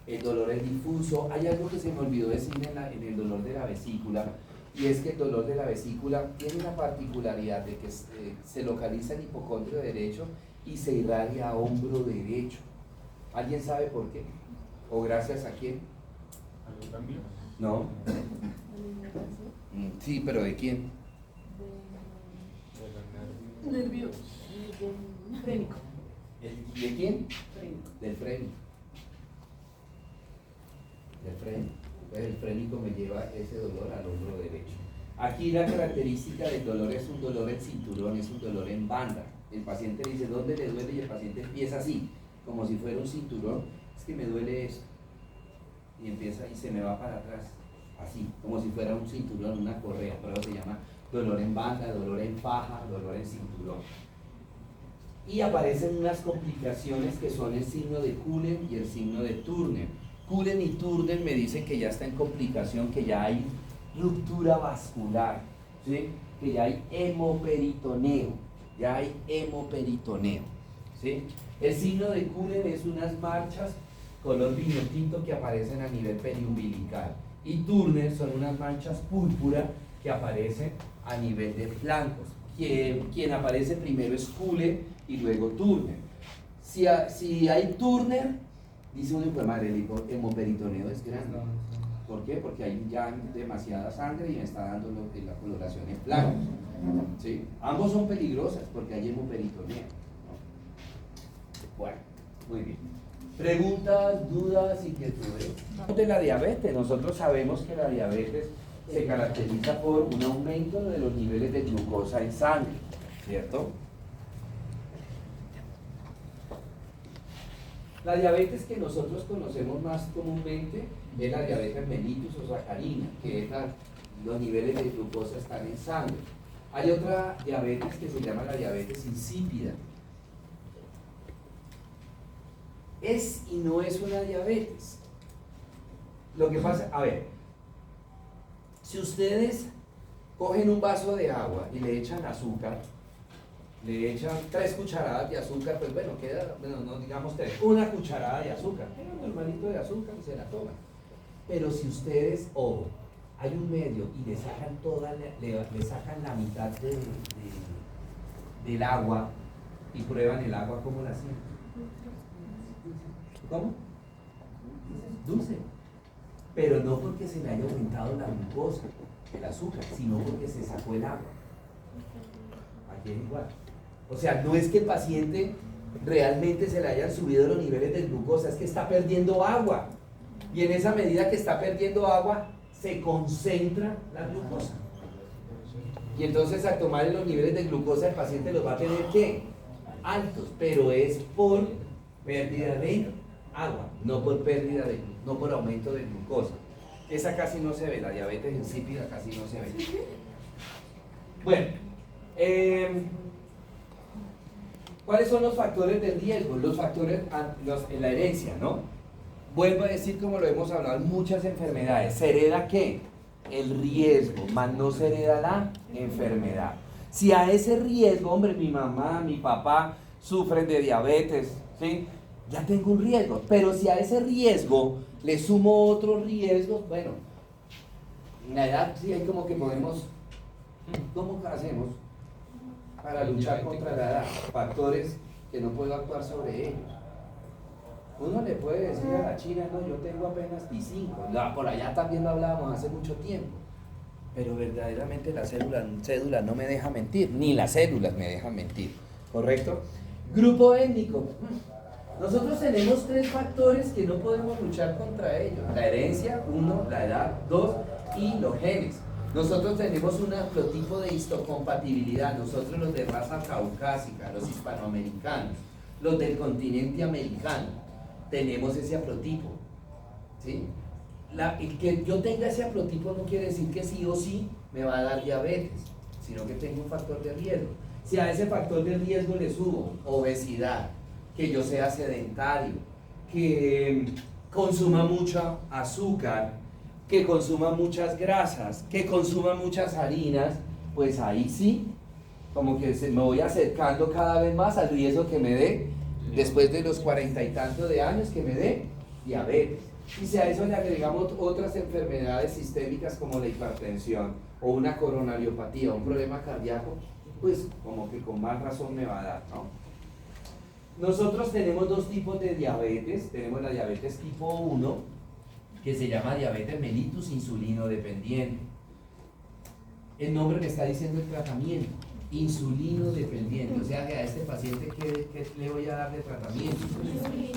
el dolor es difuso. Hay algo que se me olvidó decir en el dolor de la vesícula, y es que el dolor de la vesícula tiene una particularidad de que se localiza en el hipocondrio derecho y se irradia a hombro derecho. ¿Alguien sabe por qué? ¿O gracias a quién? ¿A los ganglios? No. Sí, pero ¿de quién? Nervio. Frénico. ¿De quién? Del frénico. Del frénico. Entonces el frénico me lleva ese dolor al hombro derecho. Aquí la característica del dolor es un dolor en cinturón, es un dolor en banda. El paciente dice, ¿dónde le duele? Y el paciente empieza así, como si fuera un cinturón. Es que me duele esto. Y empieza y se me va para atrás, así, como si fuera un cinturón, una correa. Por eso se llama dolor en banda, dolor en faja, dolor en cinturón. y aparecen unas complicaciones que son el signo de Cullen y el signo de Turner. Cullen y Turner me dicen que ya está en complicación, que ya hay ruptura vascular, ¿sí? Que ya hay hemoperitoneo, ¿sí? El signo de Cullen es unas manchas color vino tinto que aparecen a nivel periumbilical, y Turner son unas manchas púrpura que aparecen a nivel de flancos. Quien aparece primero es Cullen y luego Turner. Si hay Turner, dice uno, pues madre, el hemoperitoneo es grande. ¿Por qué? Porque hay ya demasiada sangre y me está dando la coloración en flancos, ¿sí? Ambos son peligrosas porque hay hemoperitoneo, ¿no? Bueno, muy bien. Preguntas, dudas, inquietudes. De la diabetes, nosotros sabemos que la diabetes se caracteriza por un aumento de los niveles de glucosa en sangre, ¿cierto? La diabetes que nosotros conocemos más comúnmente es la diabetes mellitus o sacarina, que es los niveles de glucosa están en sangre. Hay otra diabetes que se llama la diabetes insípida. Es y no es una diabetes. Lo que pasa, a ver, si ustedes cogen un vaso de agua y le echan azúcar, le echan 3 cucharadas de azúcar, pues bueno, queda, bueno, no digamos 3, una cucharada de azúcar, un normalito de azúcar y se la toman. Pero si ustedes, ojo, hay un medio y le sacan le sacan la mitad del agua y prueban el agua, ¿cómo la sienten? ¿Cómo? Dulce. Pero no porque se le haya aumentado la glucosa, el azúcar, sino porque se sacó el agua. Aquí es igual. O sea, no es que el paciente realmente se le hayan subido los niveles de glucosa, es que está perdiendo agua. Y en esa medida que está perdiendo agua, se concentra la glucosa. Y entonces al tomar los niveles de glucosa, el paciente los va a tener, ¿qué? Altos, pero es por pérdida de agua, no por aumento de glucosa. Esa casi no se ve, la diabetes insípida casi no se ve. Bueno, ¿cuáles son los factores de riesgo? Los factores en la herencia, ¿no? Vuelvo a decir, como lo hemos hablado en muchas enfermedades, ¿se hereda qué? El riesgo, más no se hereda la enfermedad. Si a ese riesgo, hombre, mi mamá, mi papá sufren de diabetes, ¿sí? Ya tengo un riesgo, pero si a ese riesgo le sumo otros riesgos, bueno, en la edad sí hay como que podemos, ¿cómo hacemos para luchar contra la edad? Factores que no puedo actuar sobre ellos. Uno le puede decir a la China, no, yo tengo apenas 25, por allá también lo hablábamos hace mucho tiempo, pero verdaderamente la cédula no me deja mentir, ni las células me dejan mentir, ¿correcto? Grupo étnico. Nosotros tenemos 3 factores que no podemos luchar contra ellos: la herencia, 1, la edad, 2, y los genes. Nosotros tenemos un haplotipo de histocompatibilidad, nosotros los de raza caucásica, los hispanoamericanos, los del continente americano, tenemos ese haplotipo, ¿sí? El que yo tenga ese haplotipo no quiere decir que sí o sí me va a dar diabetes, sino que tengo un factor de riesgo. Si a ese factor de riesgo le subo obesidad, que yo sea sedentario, que consuma mucho azúcar, que consuma muchas grasas, que consuma muchas harinas, pues ahí sí, como que me voy acercando cada vez más al riesgo que me dé, después de los 40 y tantos de años, que me dé diabetes. Y si a eso le agregamos otras enfermedades sistémicas como la hipertensión o una coronariopatía, un problema cardíaco, pues como que con más razón me va a dar, ¿no? Nosotros tenemos 2 tipos de diabetes. Tenemos la diabetes tipo 1, que se llama diabetes mellitus insulino dependiente. El nombre me está diciendo el tratamiento, insulino dependiente, o sea que a este paciente ¿qué le voy a dar de tratamiento?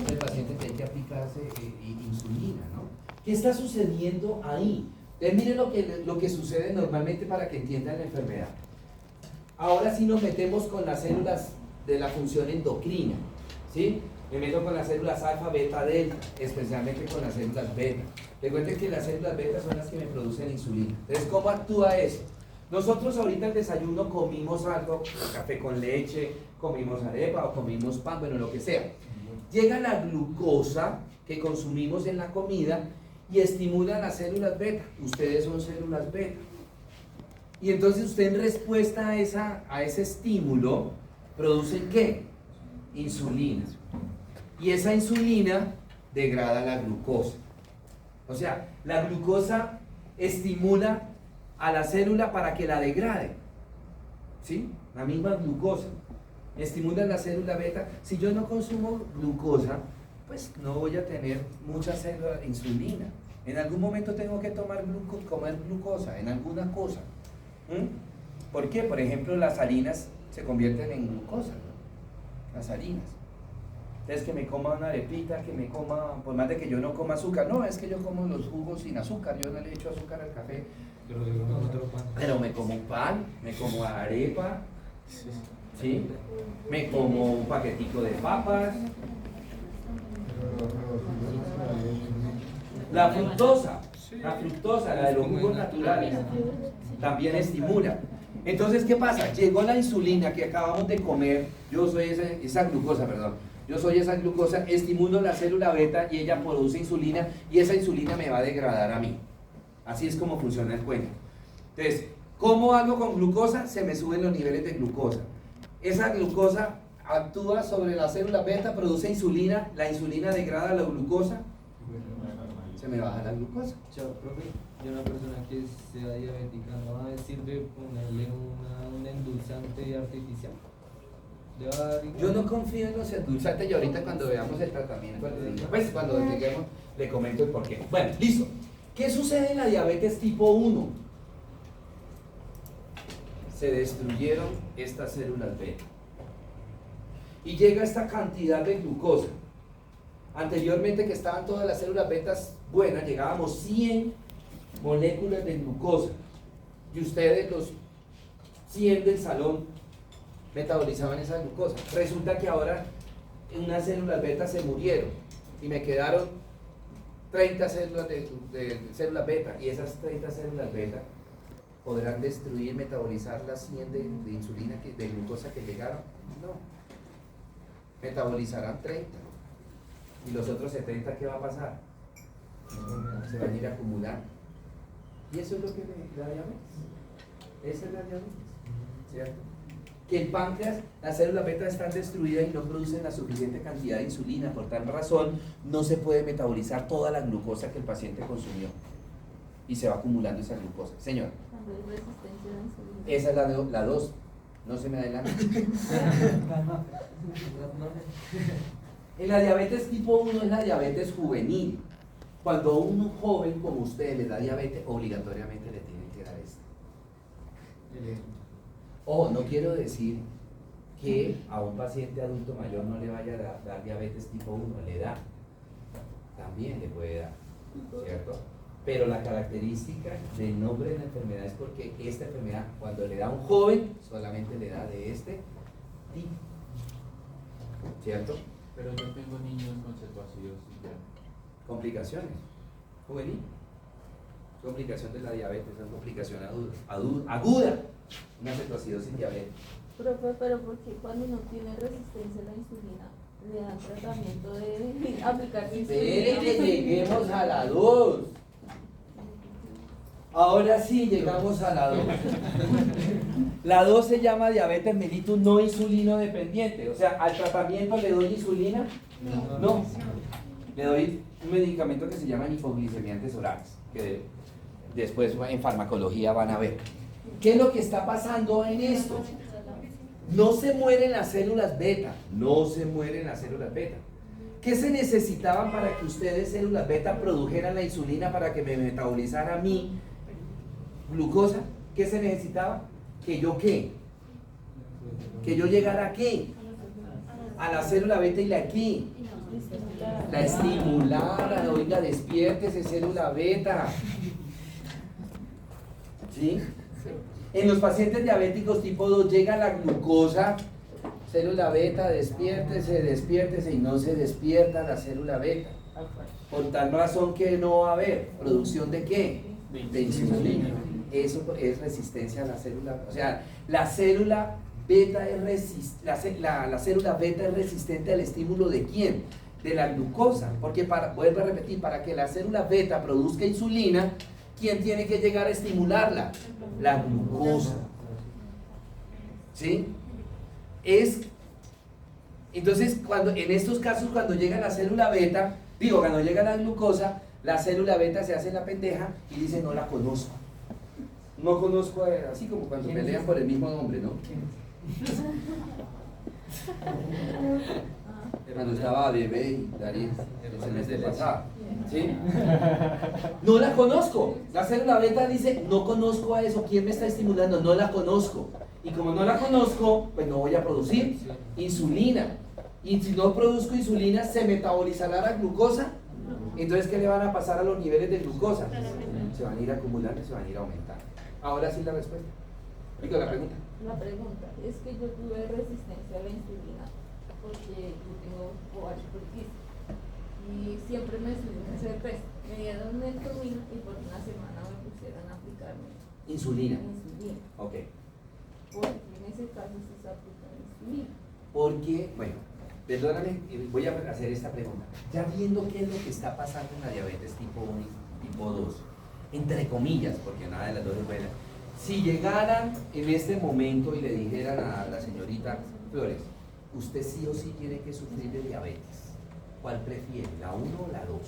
El paciente tiene que aplicarse insulina, ¿no? ¿Qué está sucediendo ahí? Entonces miren lo que sucede normalmente para que entiendan la enfermedad. Ahora sí nos metemos con las células de la función endocrina, ¿sí? Me meto con las células alfa, beta, delta, especialmente con las células beta. Recuerden que las células beta son las que me producen insulina. Entonces, ¿cómo actúa eso? Nosotros ahorita al desayuno comimos algo, café con leche, comimos arepa o comimos pan, bueno, lo que sea. Llega la glucosa que consumimos en la comida y estimula las células beta. Ustedes son células beta. Y entonces usted en respuesta a ese estímulo, producen ¿qué? Insulina. Y esa insulina degrada la glucosa. O sea, la glucosa estimula a la célula para que la degrade. ¿Sí? La misma glucosa. Estimula la célula beta. Si yo no consumo glucosa, pues no voy a tener mucha célula insulina. En algún momento tengo que comer glucosa, en alguna cosa. ¿Por qué? Por ejemplo, las harinas se convierten en glucosa, ¿no? Las harinas. Entonces que me coma una arepita, que me coma, por más de que yo no coma azúcar, no, es que yo como los jugos sin azúcar, yo no le echo azúcar al café, pero me como un pan, me como arepa, ¿sí? Me como un paquetico de papas. La fructosa, la de los jugos naturales, también estimula. Entonces, ¿qué pasa? Llegó la insulina que acabamos de comer, yo soy esa glucosa, estimulo la célula beta y ella produce insulina y esa insulina me va a degradar a mí. Así es como funciona el cuento. Entonces, ¿cómo hago con glucosa? Se me suben los niveles de glucosa. Esa glucosa actúa sobre la célula beta, produce insulina, la insulina degrada la glucosa, se me baja la glucosa. Chao, profe, y una persona que sea diabética, ¿no sirve ponerle un endulzante artificial? Yo no confío en los endulzantes y ahorita cuando veamos el tratamiento, pues cuando lleguemos, le comento el porqué. Bueno, listo. ¿Qué sucede en la diabetes tipo 1? Se destruyeron estas células beta y llega esta cantidad de glucosa. Anteriormente, que estaban todas las células betas buenas, llegábamos 100 moléculas de glucosa y ustedes, los 100 del salón, metabolizaban esa glucosa. Resulta que ahora unas células beta se murieron y me quedaron 30 células de células beta, y esas 30 células beta podrán destruir, metabolizar las 100 de insulina, de glucosa que llegaron. No, metabolizarán 30 y los otros 70, ¿qué va a pasar? Se van a ir acumulando, y eso es lo que da diabetes. Esa es la diabetes, ¿cierto? Que el páncreas, las células beta están destruidas y no producen la suficiente cantidad de insulina. Por tal razón, no se puede metabolizar toda la glucosa que el paciente consumió y se va acumulando esa glucosa. Señor, Cuando hay resistencia a la insulina. esa es la 2. No se me adelante. En la diabetes tipo 1 es la diabetes juvenil. Cuando a un joven como usted le da diabetes, obligatoriamente le tienen que dar esto. No quiero decir que a un paciente adulto mayor no le vaya a dar diabetes tipo 1, le da, también le puede dar, ¿cierto? Pero la característica del nombre de la enfermedad es porque esta enfermedad, cuando le da a un joven, solamente le da de este tipo, ¿cierto? Pero yo tengo niños con cetoacidosis ya. Complicaciones, juvenil, complicación de la diabetes, es una complicación aguda, una cetoacidosis diabética. Profe, pero ¿por qué cuando no tiene resistencia a la insulina le dan tratamiento de aplicar Espere que insulina? lleguemos a la 2. Ahora sí llegamos a la 2. La 2 se llama diabetes mellitus no insulino dependiente. O sea, ¿al tratamiento le doy insulina? No. Le doy un medicamento que se llama hipoglicemiantes orales, que después en farmacología van a ver. ¿Qué es lo que está pasando en esto? No se mueren las células beta, ¿Qué se necesitaban para que ustedes, células beta, produjeran la insulina para que me metabolizara mi glucosa? ¿Qué se necesitaba? ¿Que yo qué? ¿Que yo llegara a qué? A la célula beta y la qué? La estimulara, oiga, despiértese, célula beta. ¿Sí? En los pacientes diabéticos tipo 2 llega la glucosa, célula beta, despiértese y no se despierta la célula beta. Por tal razón que no va a haber producción de qué? De insulina. Eso es resistencia a la célula. O sea, la célula beta es la célula beta es resistente al estímulo ¿de quién? De la glucosa, porque vuelvo a repetir, para que la célula beta produzca insulina, ¿quién tiene que llegar a estimularla? La glucosa. ¿Sí? Entonces, en estos casos, cuando llega la célula beta, cuando llega la glucosa, la célula beta se hace la pendeja y dice, no la conozco. No conozco, así como cuando pelean por el mismo nombre, ¿no? Cuando estaba bebé y Darío, el semestre pasado. ¿Sí? No la conozco. La célula beta dice, no conozco a eso. ¿Quién me está estimulando? No la conozco. Y como no la conozco, pues no voy a producir insulina. Y si no produzco insulina, ¿se metabolizará la glucosa? Entonces, ¿qué le van a pasar a los niveles de glucosa? Se van a ir acumulando y se van a ir aumentando. Ahora sí la respuesta. Digo la pregunta. La pregunta es que yo tuve resistencia a la insulina porque yo tengo ovario poliquístico y siempre me subieron ese peso. Me dieron metformina y por una semana me pusieron a aplicarme Insulina. insulina. Ok. Porque en ese caso sí se aplica la insulina. Porque, bueno, perdóname, voy a hacer esta pregunta. Ya viendo qué es lo que está pasando en la diabetes tipo 1 y tipo 2, entre comillas, porque nada de las dos es buena, si llegaran en este momento y le dijeran a la señorita Flores, usted sí o sí tiene que sufrir de diabetes, ¿cuál prefiere, la 1 o la 2?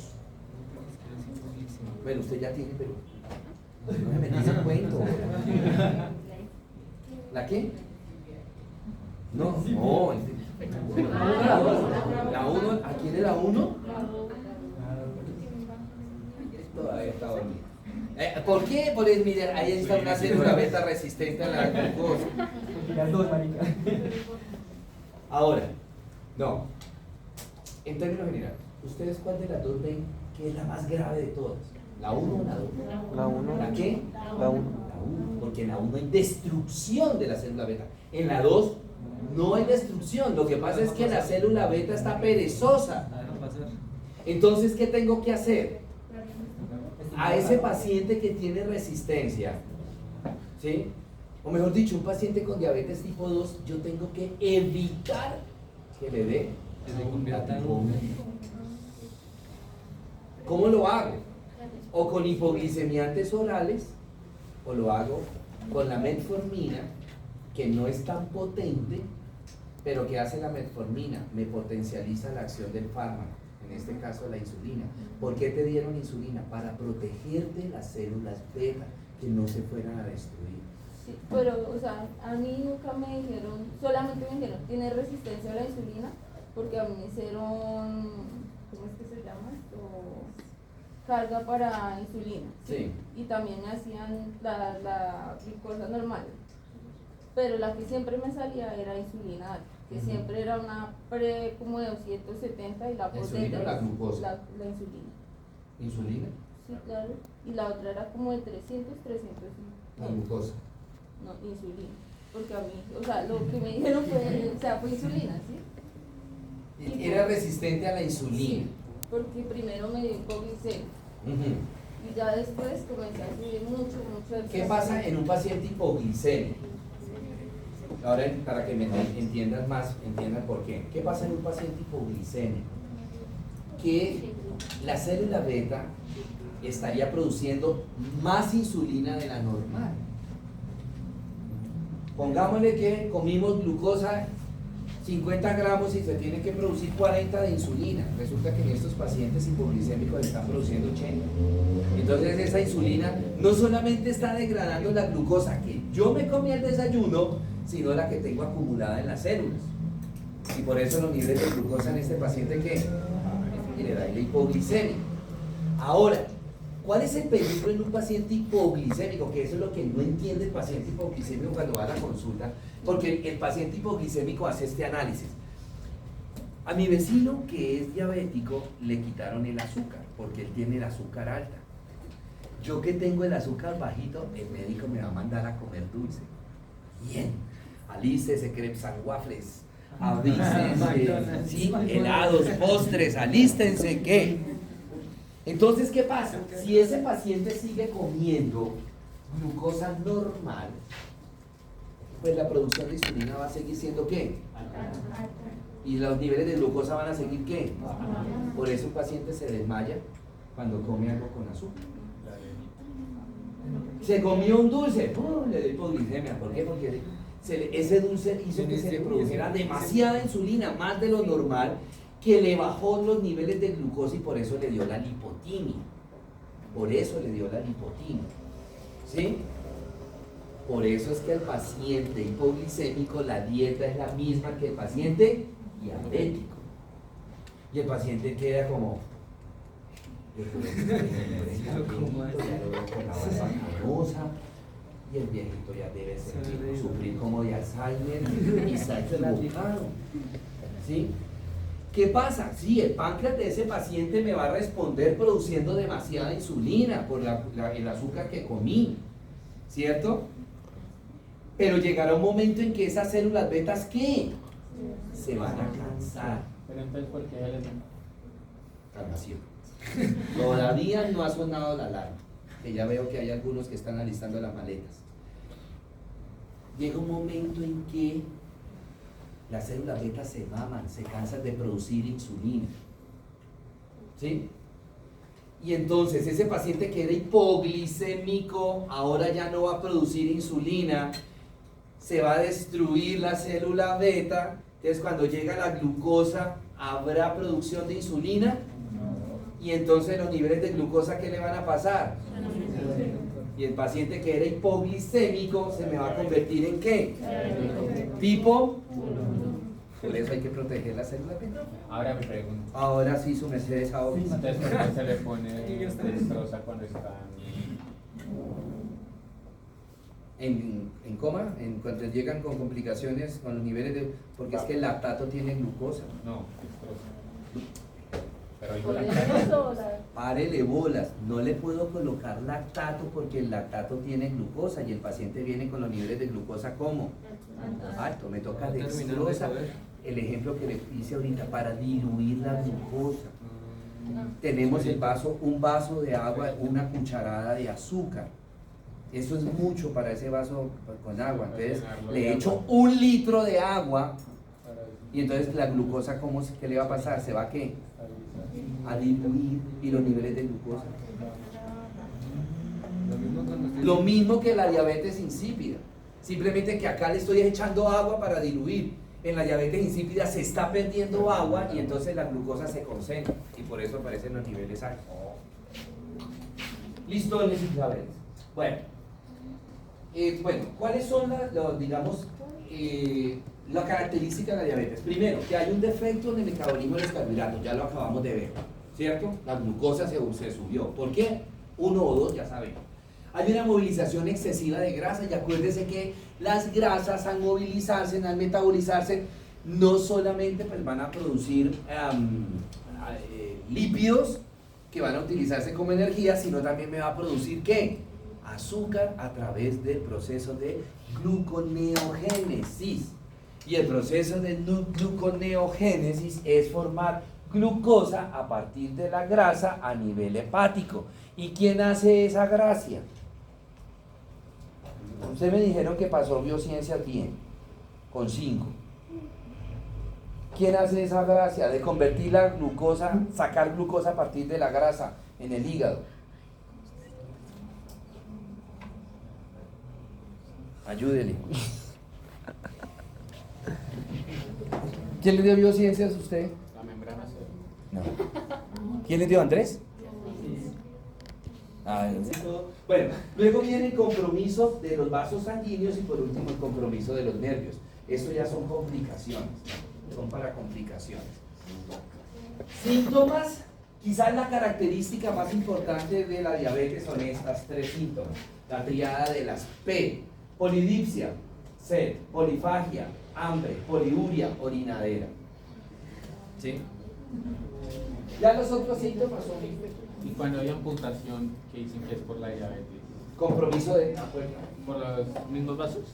Bueno, usted ya tiene, pero no me metí en cuento. ¿La qué? No, la 1, ¿a quién es la 1? Todavía está dormida. ¿Por qué? Porque miren, ahí está una célula beta resistente a la glucosa. Las dos, marica. Ahora, no. En términos generales, ¿ustedes cuál de las dos ven que es la más grave de todas? ¿La 1 o la 2? La 1. ¿La qué? La 1. La 1, porque en la 1 hay destrucción de la célula beta. En la 2 no hay destrucción. Lo que pasa es que la célula beta está perezosa. Entonces, ¿qué tengo que hacer? A ese paciente que tiene resistencia, ¿sí? O mejor dicho, un paciente con diabetes tipo 2, yo tengo que evitar que le dé la tipo 1. ¿Cómo lo hago? O con hipoglicemiantes orales, o lo hago con la metformina, que no es tan potente, pero que hace la metformina, me potencializa la acción del fármaco, en este caso la insulina. ¿Por qué te dieron insulina? Para protegerte las células beta, que no se fueran a destruir. Sí, pero, o sea, a mí nunca me dijeron, solamente me dijeron, ¿tiene resistencia a la insulina? Porque a mí me hicieron, ¿cómo es que se llama esto? Carga para insulina. Sí. Y también me hacían la glucosa normal. Pero la que siempre me salía era insulina alta, que siempre era una pre como de 270 y la ¿La insulina o la glucosa? La insulina. ¿Insulina? Sí, claro. Y la otra era como de 300, 305. La glucosa. No, insulina. Porque a mí, o sea, lo que me dijeron fue insulina, ¿sí? Era resistente a la insulina. Sí, porque primero me dio hipoglicemia. Ujú. Y ya después comencé a subir mucho el ¿Qué pasa en un paciente hipoglicémico? Ahora, para que me entiendan más, entiendan por qué. ¿Qué pasa en un paciente hipoglicémico? Que la célula beta estaría produciendo más insulina de la normal. Pongámosle que comimos glucosa 50 gramos y se tiene que producir 40 de insulina. Resulta que en estos pacientes hipoglicémicos están produciendo 80. Entonces esa insulina no solamente está degradando la glucosa que yo me comí al desayuno, sino la que tengo acumulada en las células. Y por eso los niveles de glucosa en este paciente que le da la hipoglicemia. Ahora, ¿cuál es el peligro en un paciente hipoglicémico? Que eso es lo que no entiende el paciente hipoglicémico cuando va a la consulta, porque el paciente hipoglicémico hace este análisis. A mi vecino que es diabético le quitaron el azúcar, porque él tiene el azúcar alta. Yo que tengo el azúcar bajito, el médico me va a mandar a comer dulce. Bien, alístese crepes and waffles, alístense, sí, helados, postres, alístense, ¿qué? Entonces, ¿qué pasa? Si ese paciente sigue comiendo glucosa normal, pues la producción de insulina va a seguir siendo ¿qué? Y los niveles de glucosa van a seguir ¿qué? Por eso un paciente se desmaya cuando come algo con azúcar. Se comió un dulce, ¡pum! Le dio hipoglicemia. ¿Por qué? Porque ese dulce hizo que se le produjera demasiada insulina, más de lo normal, que le bajó los niveles de glucosa y por eso le dio la lipotimia. Por eso le dio la lipotimia. ¿Sí? Por eso es que el paciente hipoglicémico, la dieta es la misma que el paciente diabético. Y el paciente queda como... con la barba canosa, y el viejito ya debe sufrir como de Alzheimer y está equivocado. ¿Sí? ¿Qué pasa? Sí, el páncreas de ese paciente me va a responder produciendo demasiada insulina por el azúcar que comí, ¿cierto? Pero llegará un momento en que esas células betas, ¿qué? Se van a cansar. Pero entonces, ¿por qué él Calmación. Todavía no ha sonado la alarma, que ya veo que hay algunos que están alistando las maletas. Llega un momento en que las células beta se maman, se cansan de producir insulina. ¿Sí? Y entonces ese paciente que era hipoglicémico ahora ya no va a producir insulina, se va a destruir la célula beta. Entonces cuando llega la glucosa, ¿habrá producción de insulina? Y entonces los niveles de glucosa, ¿qué le van a pasar? Y el paciente que era hipoglicémico se me va a convertir en ¿qué? Tipo. Por eso hay que proteger la célula beta. Ahora me pregunto. Ahora sí, su merced es ahora. Entonces, ¿por qué se le pone destroza cuando está En coma, cuando llegan con complicaciones, con los niveles de... Porque es que el lactato tiene glucosa. No, destroza. Pero digo Por la eso, la- Párele bolas, no le puedo colocar lactato porque el lactato tiene glucosa y el paciente viene con los niveles de glucosa ¿cómo? Alto, me toca dextrosa, el ejemplo que le hice ahorita, para diluir la glucosa. Tenemos el vaso, un vaso de agua, una cucharada de azúcar. Eso es mucho para ese vaso con agua. Entonces le echo 1 litro de agua y entonces la glucosa, ¿qué le va a pasar? ¿Se va a qué? A diluir y los niveles de glucosa. Lo mismo que la diabetes insípida. Simplemente que acá le estoy echando agua para diluir. En la diabetes insípida se está perdiendo agua y entonces la glucosa se concentra y por eso aparecen los niveles altos. Listo, Isabel. Bueno, ¿cuáles son la característica de la diabetes? Primero, que hay un defecto en el metabolismo de los carbohidratos, ya lo acabamos de ver, ¿cierto? La glucosa se subió. ¿Por qué? 1 o 2, ya sabemos. Hay una movilización excesiva de grasa y acuérdense que las grasas al movilizarse, al metabolizarse, no solamente pues, van a producir lípidos que van a utilizarse como energía, sino también me va a producir ¿qué? Azúcar a través del proceso de gluconeogénesis. Y el proceso de gluconeogénesis es formar glucosa a partir de la grasa a nivel hepático. ¿Y quién hace esa gracia? Ustedes me dijeron que pasó biociencias bien, con 5. ¿Quién hace esa gracia de convertir la glucosa, sacar glucosa a partir de la grasa en el hígado? Ayúdenle. ¿Quién le dio biociencias a usted? La membrana se... No. ¿Quién le dio, Andrés? Bueno, luego viene el compromiso de los vasos sanguíneos y por último el compromiso de los nervios. Esto ya son complicaciones, son para complicaciones. Síntomas, quizás la característica más importante de la diabetes son estas 3 síntomas. La triada de las P: polidipsia, sed, polifagia, hambre, poliuria, orinadera. ¿Sí? Ya los otros síntomas son Y cuando hay amputación, ¿qué dicen que es por la diabetes? compromiso de acuerdo. ¿Por los mismos vasos?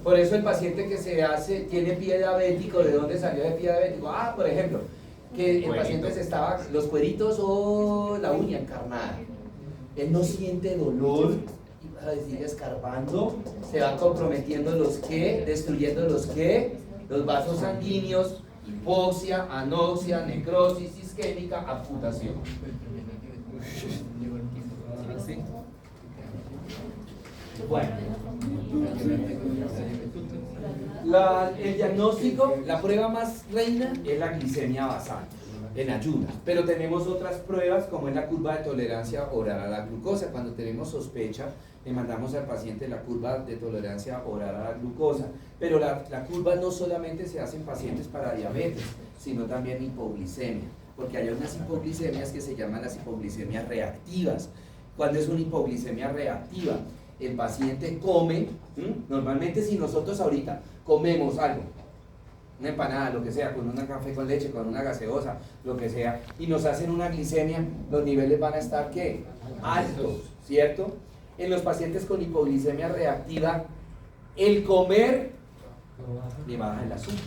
Por eso el paciente que se hace, tiene pie diabético, ¿de dónde salió el pie diabético? Por ejemplo, que el paciente se estaba, los cueritos o la uña encarnada. Él no siente dolor, sigue escarbando, se van comprometiendo los que, destruyendo los que, los vasos sanguíneos, hipoxia, anoxia, necrosis isquémica, amputación. Bueno, el diagnóstico, la prueba más reina es la glicemia basal en ayunas, pero tenemos otras pruebas como es la curva de tolerancia oral a la glucosa. Cuando tenemos sospecha, le mandamos al paciente la curva de tolerancia oral a la glucosa, pero la curva no solamente se hace en pacientes para diabetes, sino también hipoglicemia, porque hay unas hipoglicemias que se llaman las hipoglicemias reactivas. ¿Cuándo es una hipoglicemia reactiva? El paciente come, normalmente si nosotros ahorita comemos algo, una empanada, lo que sea, con un café con leche, con una gaseosa, lo que sea, y nos hacen una glicemia, los niveles van a estar, ¿qué? Altos, ¿cierto? En los pacientes con hipoglicemia reactiva, el comer le baja el azúcar,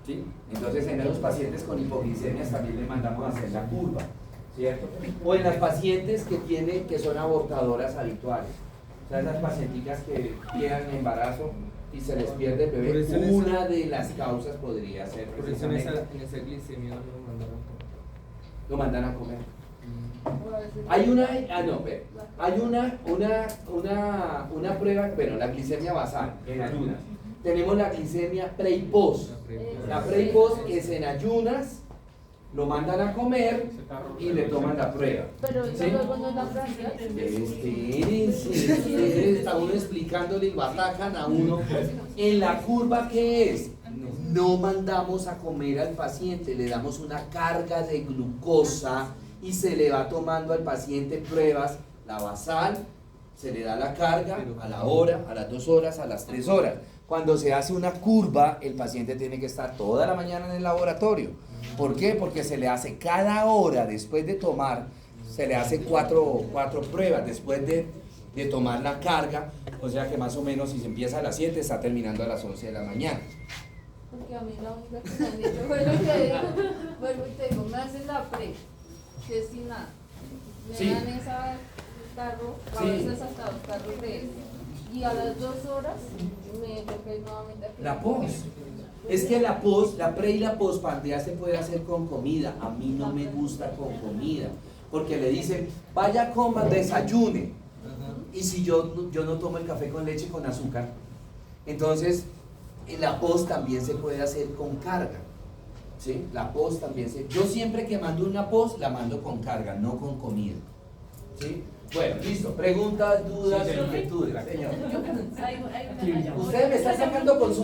¿sí? Entonces en los pacientes con hipoglicemias también le mandamos a hacer la curva, ¿cierto? O en las pacientes que son abortadoras habituales, o sea, esas pacienticas que tienen embarazo y se les pierde el bebé, una de las causas podría ser Por eso en esa glicemia lo mandan a comer. Hay una prueba, bueno, la glicemia basal en ayunas. Tenemos la glicemia pre y post. La pre y post es en ayunas, lo mandan a comer y le toman la prueba. Pero eso ¿Sí? luego no es la práctica. Está uno explicándole y lo atacan a uno. En la curva, ¿qué es? No mandamos a comer al paciente, le damos una carga de glucosa y se le va tomando al paciente pruebas, la basal, se le da la carga a la hora, a las 2 horas, a las 3 horas. Cuando se hace una curva, el paciente tiene que estar toda la mañana en el laboratorio. ¿Por qué? Porque se le hace cada hora después de tomar, se le hace cuatro pruebas después de tomar la carga, o sea que más o menos si se empieza a las 7 está terminando a las 11 de la mañana. Porque a mí la única que me han dicho fue lo que digo, vuelvo y te digo, me hacen la pre, que es sin nada, me Sí. dan esa carro, a Sí. veces hasta 2 carros de eso, y a las 2 horas me toca ir nuevamente a La post. Es que la pre y la postpandea se puede hacer con comida. A mí no me gusta con comida, porque le dicen, vaya, coma, desayune. Y si yo no tomo el café con leche con azúcar, entonces la post también se puede hacer con carga. ¿Sí? La post también yo siempre que mando una post la mando con carga, no con comida. ¿Sí? Bueno, listo. Preguntas, dudas, inquietudes, señor. Hay una- Usted me está sacando con su